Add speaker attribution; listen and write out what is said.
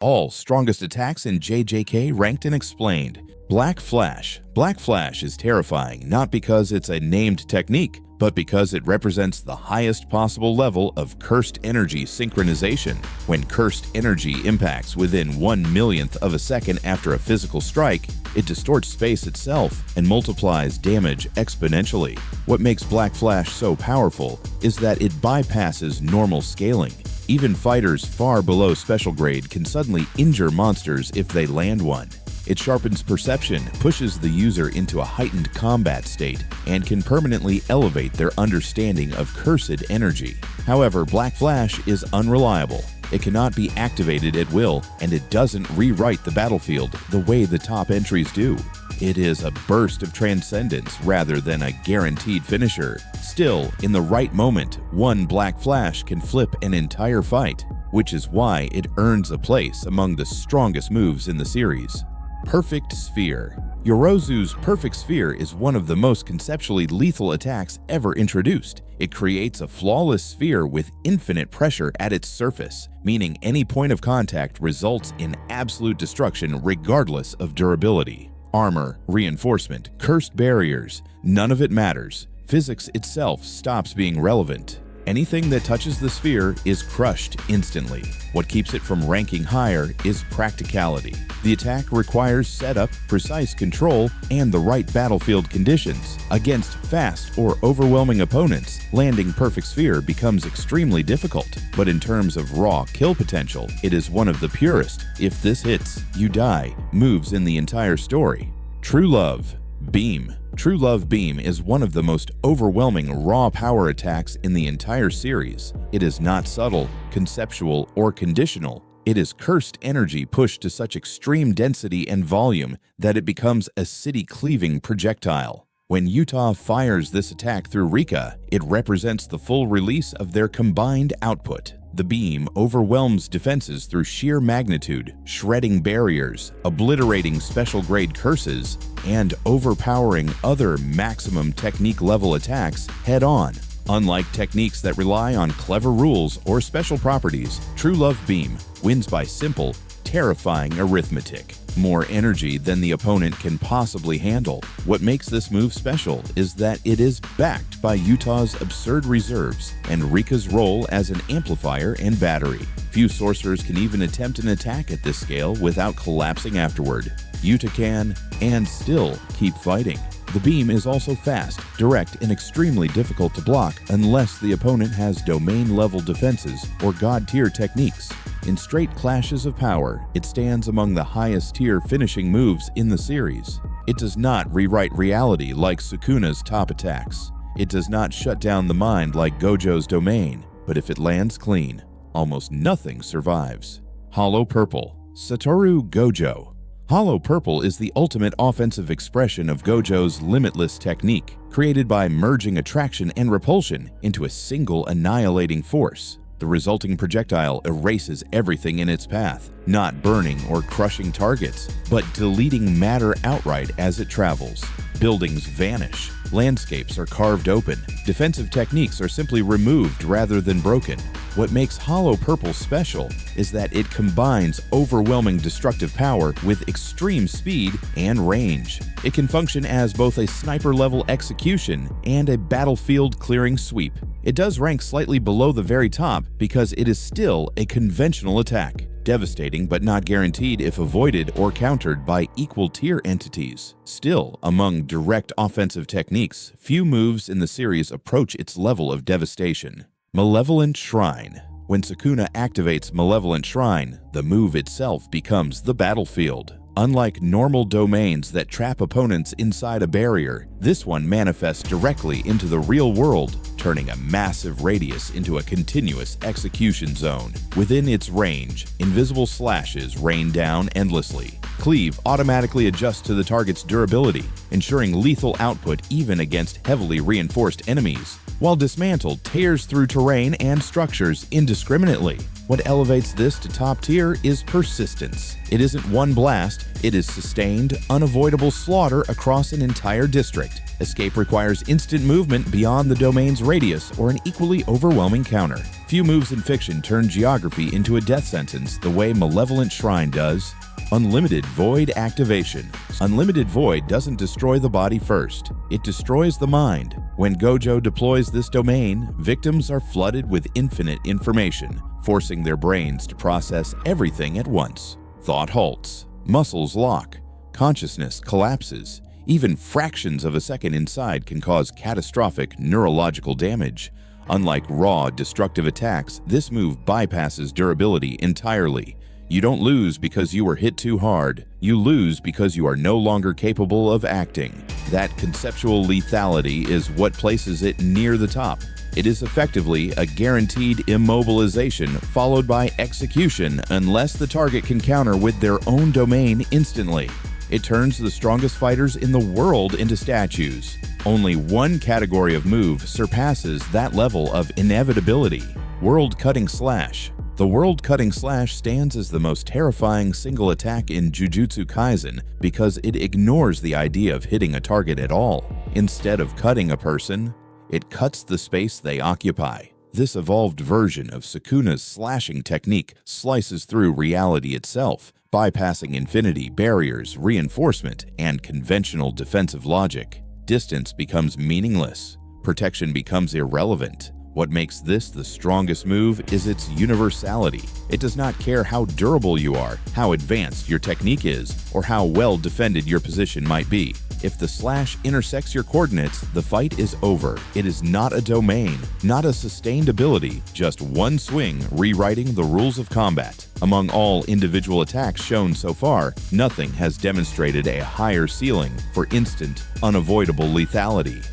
Speaker 1: All strongest attacks in JJK ranked and explained. Black Flash. Black Flash is terrifying not because it's a named technique, but because it represents the highest possible level of cursed energy synchronization. When cursed energy impacts within 1/1,000,000th of a second after a physical strike, it distorts space itself and multiplies damage exponentially. What makes Black Flash so powerful is that it bypasses normal scaling. Even fighters far below special grade can suddenly injure monsters if they land one. It sharpens perception, pushes the user into a heightened combat state, and can permanently elevate their understanding of cursed energy. However, Black Flash is unreliable. It cannot be activated at will, and it doesn't rewrite the battlefield the way the top entries do. It is a burst of transcendence rather than a guaranteed finisher. Still, in the right moment, one Black Flash can flip an entire fight, which is why it earns a place among the strongest moves in the series. Perfect Sphere. Yorozu's Perfect Sphere is one of the most conceptually lethal attacks ever introduced. It creates a flawless sphere with infinite pressure at its surface, meaning any point of contact results in absolute destruction regardless of durability. Armor, reinforcement, cursed barriers, none of it matters. Physics itself stops being relevant. Anything that touches the sphere is crushed instantly. What keeps it from ranking higher is practicality. The attack requires setup, precise control, and the right battlefield conditions. Against fast or overwhelming opponents, landing Perfect Sphere becomes extremely difficult. But in terms of raw kill potential, it is one of the purest. If this hits, you die, moves in the entire story. True Love. Beam. True Love Beam is one of the most overwhelming raw power attacks in the entire series. It is not subtle, conceptual, or conditional. It is cursed energy pushed to such extreme density and volume that it becomes a city-cleaving projectile. When Utah fires this attack through Rika, it represents the full release of their combined output. The beam overwhelms defenses through sheer magnitude, shredding barriers, obliterating special-grade curses, and overpowering other maximum technique-level attacks head-on. Unlike techniques that rely on clever rules or special properties, True Love Beam wins by simple, terrifying arithmetic. More energy than the opponent can possibly handle. What makes this move special is that it is backed by Utah's absurd reserves and Rika's role as an amplifier and battery. Few sorcerers can even attempt an attack at this scale without collapsing afterward. Yuta can, and still keep fighting. The beam is also fast, direct, and extremely difficult to block unless the opponent has domain-level defenses or god-tier techniques. In straight clashes of power, it stands among the highest-tier finishing moves in the series. It does not rewrite reality like Sukuna's top attacks. It does not shut down the mind like Gojo's domain, but if it lands clean, almost nothing survives. Hollow Purple. Satoru Gojo. Hollow Purple is the ultimate offensive expression of Gojo's limitless technique, created by merging attraction and repulsion into a single annihilating force. The resulting projectile erases everything in its path, not burning or crushing targets, but deleting matter outright as it travels. Buildings vanish, landscapes are carved open, defensive techniques are simply removed rather than broken. What makes Hollow Purple special is that it combines overwhelming destructive power with extreme speed and range. It can function as both a sniper-level execution and a battlefield-clearing sweep. It does rank slightly below the very top because it is still a conventional attack. Devastating but not guaranteed if avoided or countered by equal-tier entities. Still, among direct offensive techniques, few moves in the series approach its level of devastation. Malevolent Shrine. When Sukuna activates Malevolent Shrine, the move itself becomes the battlefield. Unlike normal domains that trap opponents inside a barrier, this one manifests directly into the real world, turning a massive radius into a continuous execution zone. Within its range, invisible slashes rain down endlessly. Cleave automatically adjusts to the target's durability, ensuring lethal output even against heavily reinforced enemies, while Dismantle tears through terrain and structures indiscriminately. What elevates this to top tier is persistence. It isn't one blast, it is sustained, unavoidable slaughter across an entire district. Escape requires instant movement beyond the domain's radius or an equally overwhelming counter. Few moves in fiction turn geography into a death sentence the way Malevolent Shrine does. Unlimited Void Activation. Unlimited Void doesn't destroy the body first. It destroys the mind. When Gojo deploys this domain, victims are flooded with infinite information, forcing their brains to process everything at once. Thought halts. Muscles lock. Consciousness collapses. Even fractions of a second inside can cause catastrophic neurological damage. Unlike raw, destructive attacks, this move bypasses durability entirely. You don't lose because you were hit too hard. You lose because you are no longer capable of acting. That conceptual lethality is what places it near the top. It is effectively a guaranteed immobilization followed by execution unless the target can counter with their own domain instantly. It turns the strongest fighters in the world into statues. Only one category of move surpasses that level of inevitability: World-Cutting Slash. The World-Cutting Slash stands as the most terrifying single attack in Jujutsu Kaisen because it ignores the idea of hitting a target at all. Instead of cutting a person, it cuts the space they occupy. This evolved version of Sukuna's slashing technique slices through reality itself, bypassing infinity, barriers, reinforcement, and conventional defensive logic. Distance becomes meaningless. Protection becomes irrelevant. What makes this the strongest move is its universality. It does not care how durable you are, how advanced your technique is, or how well defended your position might be. If the slash intersects your coordinates, the fight is over. It is not a domain, not a sustained ability, just one swing rewriting the rules of combat. Among all individual attacks shown so far, nothing has demonstrated a higher ceiling for instant, unavoidable lethality.